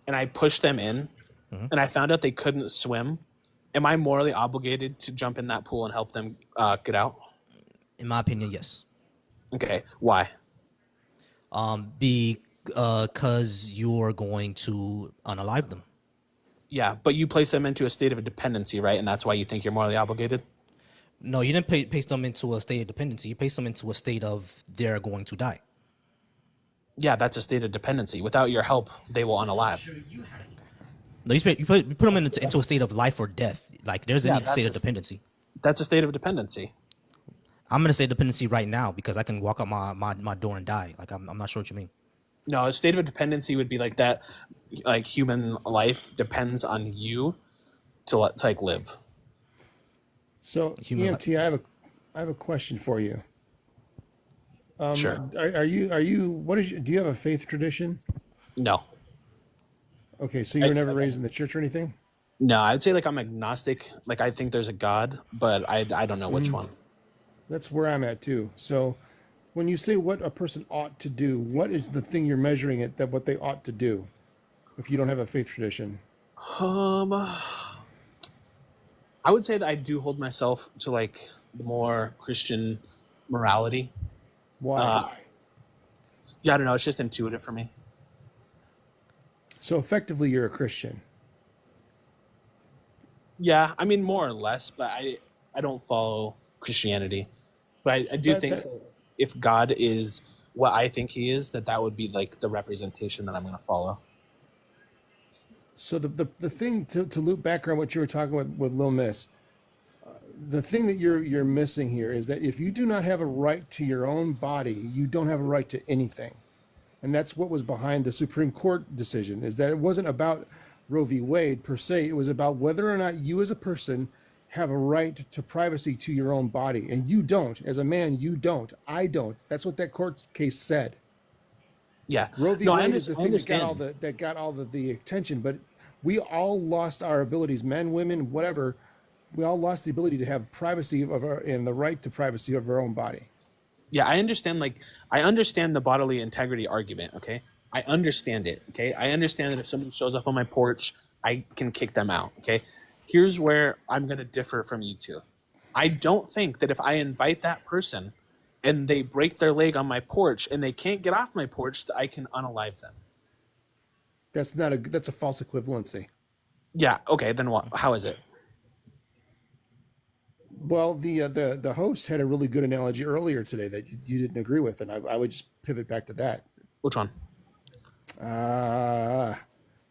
and I pushed them in and I found out they couldn't swim, am I morally obligated to jump in that pool and help them get out? In my opinion, yes. Okay. Why? Because you're going to unalive them. Yeah, but you place them into a state of a dependency, right? And that's why you think you're morally obligated? No, you didn't pace them into a state of dependency. You pace them into a state of they're going to die. Yeah, that's a state of dependency. Without your help, they will unalive. No, you put them into a state of life or death. Like there's Yeah, any state of dependency. that's a state of dependency. I'm gonna say dependency right now because I can walk out my door and die. Like I'm not sure what you mean. No, a state of dependency would be like that, like human life depends on you to like live. So Human EMT, I have a question for you. Sure. Are you what is do you have a faith tradition? No. Okay, so you were never raised in the church or anything? No, I'd say like I'm agnostic. Like I think there's a God, but I don't know which one. That's where I'm at too. So when you say what a person ought to do, what is the thing you're measuring it that what they ought to do if you don't have a faith tradition? Um, I would say that I do hold myself to like the more Christian morality. Why? Yeah, I don't know. It's just intuitive for me. So effectively you're a Christian. Yeah, I mean more or less, but I don't follow Christianity, but I do That, think that that if God is what I think He is, that would be like the representation that I'm going to follow. so the thing to loop back around what you were talking with Lil Miss, the thing that you're missing here is that if you do not have a right to your own body, you don't have a right to anything. And that's what was behind the Supreme Court decision, is that it wasn't about Roe v. Wade per se. It was about whether or not you as a person have a right to privacy to your own body. And you don't. As a man, you don't. I don't. That's what that court case said. Yeah, Roe v. no, Wade is the I thing that got all understand. the attention, but we all lost our abilities, men, women, whatever. We all lost the ability to have privacy of our and the right to privacy of our own body. Yeah, I understand. Like, I understand the bodily integrity argument. Okay, I understand it. Okay, I understand that if somebody shows up on my porch, I can kick them out. Okay, here's where I'm going to differ from you two. I don't think that if I invite that person and they break their leg on my porch and they can't get off my porch, that I can unalive them. That's a false equivalency. Yeah. Okay. Then what? How is it? Well, the host had a really good analogy earlier today that you didn't agree with, and I would just pivot back to that. Which one? Uh,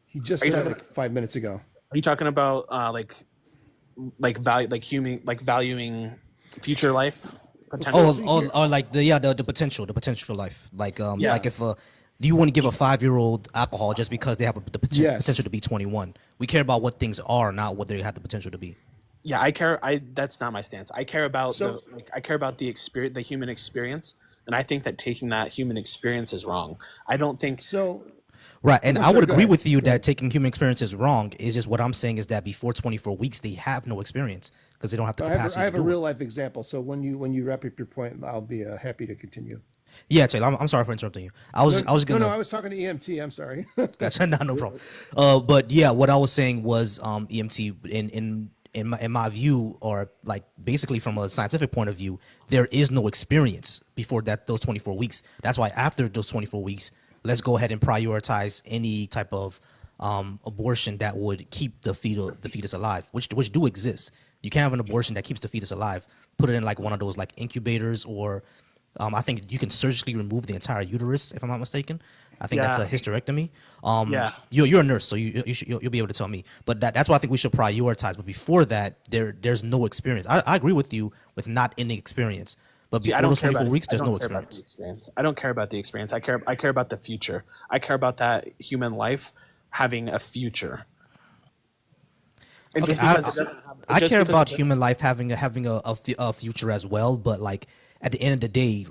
he just Are you said it talking? like 5 minutes ago. Are you talking about value, like human, like valuing future life So potential? see Oh, here, or like the potential for life. Yeah. Like if do you want to give a 5-year-old alcohol just because they have the potential yes. to be 21? We care about what things are, not what they have the potential to be. Yeah, I care. I That's not my stance. I care about So I care about the experience, the human experience, and I think that taking that human experience is wrong. I don't think. so Right, and I'm I would sorry. Go agree ahead. with you Go that ahead. taking human experience is wrong. Is just what I'm saying is that before 24 weeks, they have no experience because they don't have the But I capacity have to a do it. real life example. So when you wrap up your point, I'll be happy to continue. Yeah, Taylor, I'm sorry for interrupting you. No, I was no, gonna I was talking to EMT. I'm sorry. gotcha, no problem. But yeah, what I was saying was EMT in my view, or like basically from a scientific point of view, there is no experience before those 24 weeks. That's why after those 24 weeks, let's go ahead and prioritize any type of abortion that would keep the fetus alive, which do exist. You can have an abortion that keeps the fetus alive. Put it in like one of those like incubators, or I think you can surgically remove the entire uterus, if I'm not mistaken. I think that's a Yeah. hysterectomy. Yeah. You're a nurse, so you'll be able to tell me. But that's why I think we should prioritize. But before that, there's no experience. I agree with you with not any experience. But See, I before don't those care 24 about. weeks, I there's no don't care about the experience. experience. I don't care about the experience. I care about the future. I care about that human life having a future. And Okay, just because it doesn't have, I just care because it about doesn't, human life having a future as well. But like at the end of the day,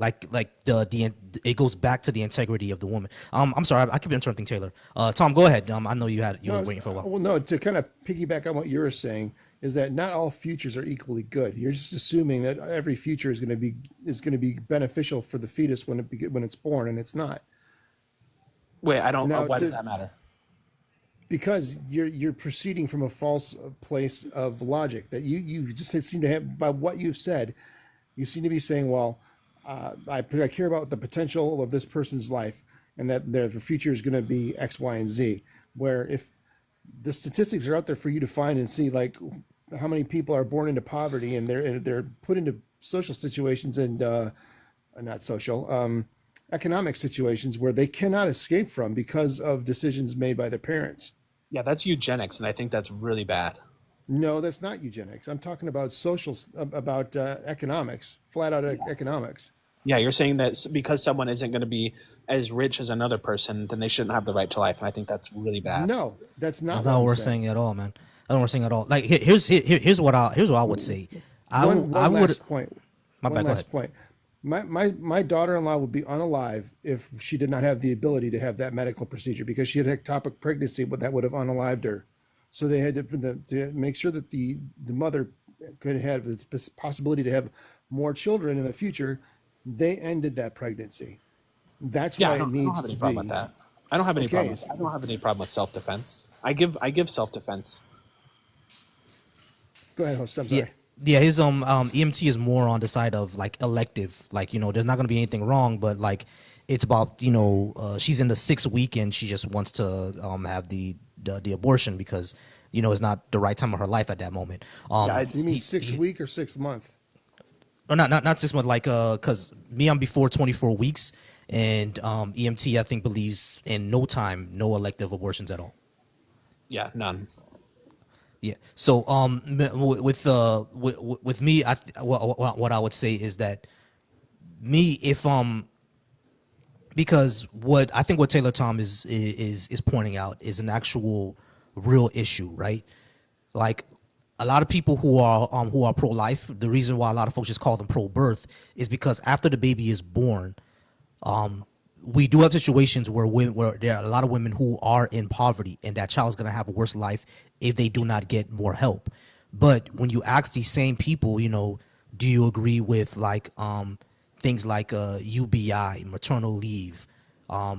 it goes back to the integrity of the woman. I'm sorry, I keep interrupting Taylor. Tom, go ahead. I know you No, were waiting for a while. well, no. To kind of piggyback on what you were saying is that not all futures are equally good. You're just assuming that every future is going to be beneficial for the fetus when it's born, and it's not. wait, I don't. Now, Why does that matter? because you're proceeding from a false place of logic that you just seem to have by what you've said. You seem to be saying, well, I care about the potential of this person's life, and that their future is going to be X, Y, and Z. Where if the statistics are out there for you to find and see, like how many people are born into poverty and they're put into social situations and not social, economic situations where they cannot escape from because of decisions made by their parents. Yeah, that's eugenics, and I think that's really bad. No, that's not eugenics. I'm talking about about economics, flat out economics. Yeah, you're saying that because someone isn't going to be as rich as another person, then they shouldn't have the right to life, and I think that's really bad. No, that's not That's what not what I'm we're saying. saying at all, man. That's not what we're saying at all. Like here's what I would say. I One would. last point. My One bad. Go ahead. last point. My daughter-in-law would be unalive if she did not have the ability to have that medical procedure because she had ectopic pregnancy, but that would have unalived her. So they had to make sure that the mother could have the possibility to have more children in the future. They ended that pregnancy. That's Yeah, why it I don't needs have any to problem be. with that. I don't have any problem. Okay. I don't have any problem with self defense. I give self defense. Go ahead, host. I'm Yeah, sorry. yeah. His EMT is more on the side of like elective. Like there's not gonna be anything wrong, but like it's about she's in the 6th week and she just wants to have the abortion because it's not the right time of her life at that moment. Yeah, You mean He, 6 week or 6 month? or not 6 months, like because me, I'm before 24 weeks, and EMT I think believes in no time, no elective abortions at all. yeah, none. Yeah. So with me, what I would say is that me, if because what Taylor Tom is pointing out is an actual real issue, right? Like a lot of people who are pro life, the reason why a lot of folks just call them pro birth is because after the baby is born, we do have situations where there are a lot of women who are in poverty, and that child is going to have a worse life if they do not get more help. But when you ask these same people, do you agree with like things like UBI, maternal leave, a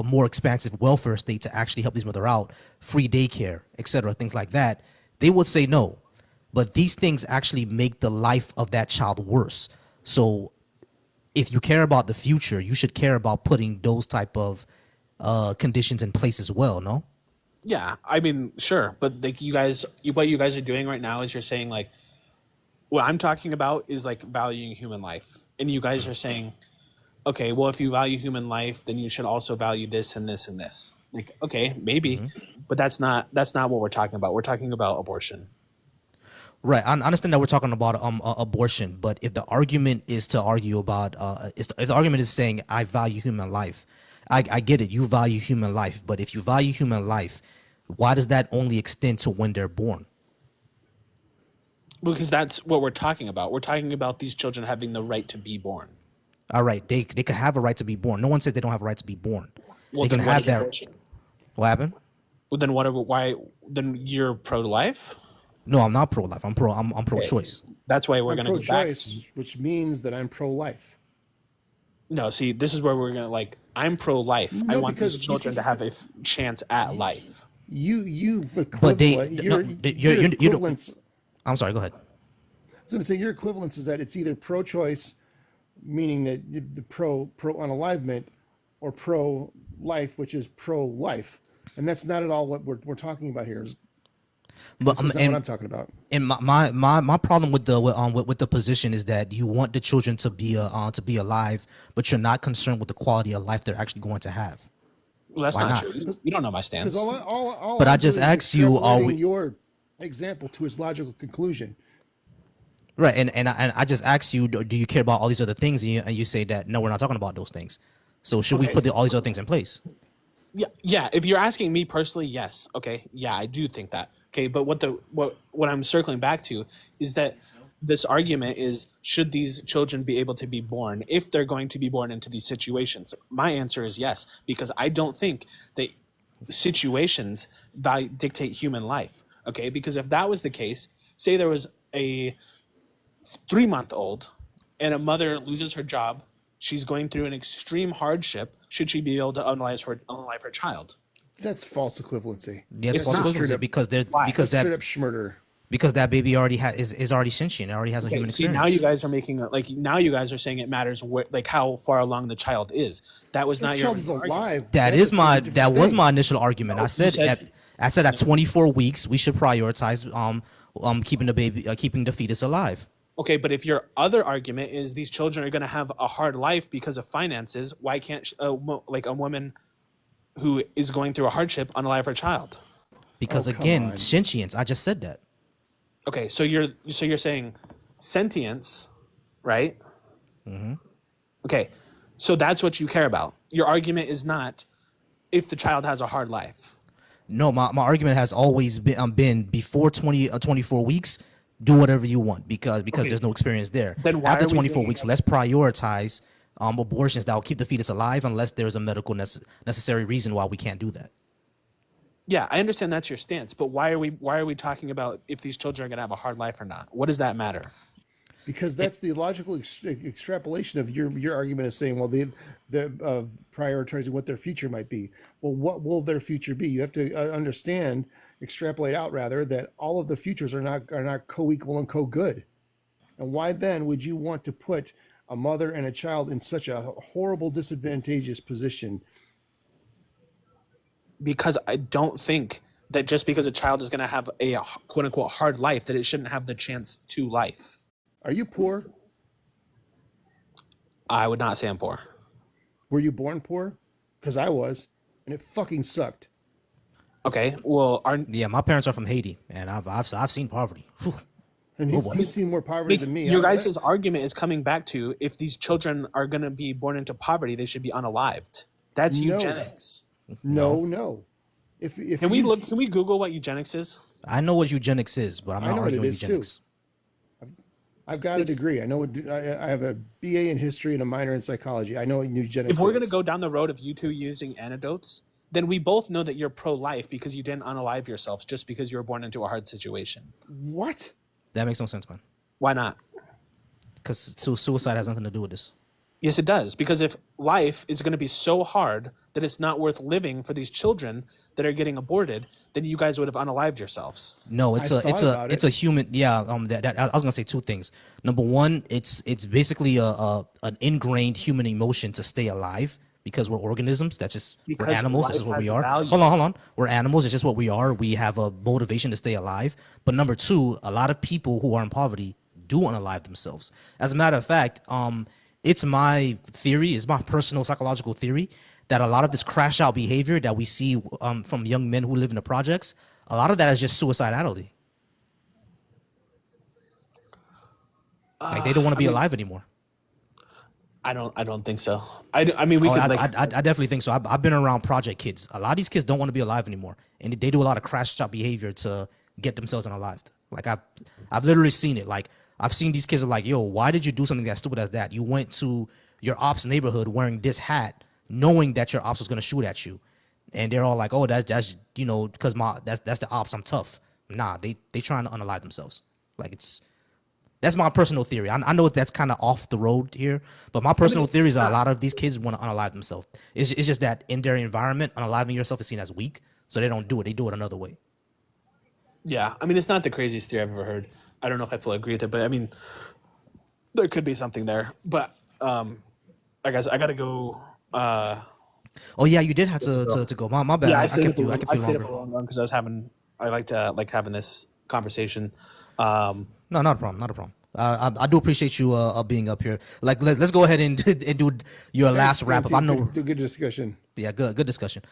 more expansive welfare state to actually help these mother out, free daycare, etc., things like that, they would say no. But these things actually make the life of that child worse. So if you care about the future, you should care about putting those type of conditions in place as well. No. Yeah, I mean, sure, but like what you guys are doing right now is you're saying like what I'm talking about is like valuing human life, and you guys are saying, okay, well, if you value human life, then you should also value this and this and this. Like, okay, maybe, but that's not what we're talking about. We're talking about abortion. Right. I understand that we're talking about abortion, but if the argument is to argue about, if the argument is saying I value human life, I get it. You value human life, but if you value human life, why does that only extend to when they're born? Because that's what we're talking about. We're talking about these children having the right to be born. All right, they could have a right to be born. No one says they don't have a right to be born. Well, They can then what have is that. abortion? What happened? Well, then why? Then you're pro-life. No, I'm not pro life. I'm pro choice. That's why we're I'm gonna go back. pro-choice, which means that I'm pro-life. No, see, this is where we're gonna like. I'm pro-life. I No, want these because children to have a chance at life. you But they, equivalent, no, your you don't. equivalence. I'm sorry. Go ahead. I was going to say your equivalence is that it's either pro-choice, meaning that the pro unalivement, or pro-life, which is pro-life, and that's not at all what we're talking about here. But This is not what I'm talking about. and my problem with the position is that you want the children to be alive, but you're not concerned with the quality of life they're actually going to have. Well, that's Why not not? true. You don't know my Because stance. all But I I'm just doing is asked you, are we- extrapolating your example to its logical conclusion. Right, and I just asked you, do you care about all these other things, and you say that no, we're not talking about those things. So should we Okay. put all these other things in place? Yeah, yeah. If you're asking me personally, yes. Okay, yeah, I do think that. Okay, but what I'm circling back to is that this argument is should these children be able to be born if they're going to be born into these situations? My answer is yes, because I don't think that situations dictate human life. Okay, because if that was the case, say there was a 3-month old and a mother loses her job, she's going through an extreme hardship, should she be able to unalive her child? That's false equivalency. Yes, It's false not. equivalency, because they're Why? because Straight that up schmurder. because that baby already is already sentient. It already has a Okay, human see, experience. now you guys are making now you guys are saying it matters like how far along the child is. That was The not child your is argument. alive. That That's is a my totally different was thing. my initial argument. No, I said, you said- at 24 weeks we should prioritize keeping the baby keeping the fetus alive. Okay, but if your other argument is these children are going to have a hard life because of finances, why can't like a woman who is going through a hardship unalive her child? Because Oh, come again, on. sentience. I just said that. Okay, so you're saying sentience, right? Okay, so that's what you care about. Your argument is not if the child has a hard life. No, my argument has always been before 24 weeks, do whatever you want because Okay. there's no experience there. Then why After are we 24 doing weeks, it? let's prioritize abortions that will keep the fetus alive unless there's a medical necessary reason why we can't do that. Yeah, I understand that's your stance, but why are we talking about if these children are going to have a hard life or not? What does that matter? Because that's the logical extrapolation of your argument of saying, well, they're prioritizing what their future might be. Well, what will their future be? You have to understand, extrapolate out rather, that all of the futures are not co-equal and co-good. And why then would you want to put a mother and a child in such a horrible, disadvantageous position? Because I don't think that just because a child is going to have a quote unquote hard life, that it shouldn't have the chance to life. Are you poor? I would not say I'm poor. Were you born poor? Because I was, and it fucking sucked. Okay, well, Yeah, my parents are from Haiti, and I've seen poverty. Whew. And he's seen more poverty than me. your guys' argument is coming back to, if these children are going to be born into poverty, they should be unalived. That's No. eugenics. No. If Can we look? Can we Google what eugenics is? I know what eugenics is, but I'm I not know what it arguing is, too. eugenics. I've got a degree. I know. I have a BA in history and a minor in psychology. I know what eugenics If we're going to is. go down the road of you two using antidotes, then we both know that you're pro-life because you didn't unalive yourselves just because you were born into a hard situation. What? That makes no sense, man. Why not? Because suicide has nothing to do with this. Yes, it does. Because if life is going to be so hard that it's not worth living for these children that are getting aborted, then you guys would have unalived yourselves. No, it's I a it's thought a about it's it. a human. Yeah. I was gonna say two things. Number one, it's basically an ingrained human emotion to stay alive because we're organisms. That's just we're Because animals. That's life just what has we are. value. Hold on. We're animals. It's just what we are. We have a motivation to stay alive. But number two, a lot of people who are in poverty do unalive themselves. As a matter of fact, it's my theory, it's my personal psychological theory that a lot of this crash out behavior that we see from young men who live in the projects, a lot of that is just suicidality. Like they don't want to be alive anymore. I don't think so. I mean, we Oh, could I definitely think so. I've been around project kids. A lot of these kids don't want to be alive anymore, and they do a lot of crash out behavior to get themselves unalived. Like I've literally seen it. Like I've seen these kids are like, yo, why did you do something as stupid as that? You went to your ops neighborhood wearing this hat, knowing that your ops was gonna shoot at you, and they're all like, oh, that's because that's the ops. I'm tough. Nah, they trying to unalive themselves. Like that's my personal theory. I know that's kind of off the road here, but my personal theory is that a lot of these kids want to unalive themselves. It's just that in their environment, unaliving yourself is seen as weak, so they don't do it. They do it another way. Yeah, I mean, it's not the craziest theory I've ever heard. I don't know if I fully agree with it, but I mean, there could be something there. But I guess I gotta go. Oh yeah, you did have to go. My bad. Yeah, I I stayed kept you. I kept you up longer. for long because I like having this conversation. No, not a problem. Not a problem. I do appreciate you being up here. Like let's go ahead and do your last wrap up. I know. Good discussion. Yeah, good discussion.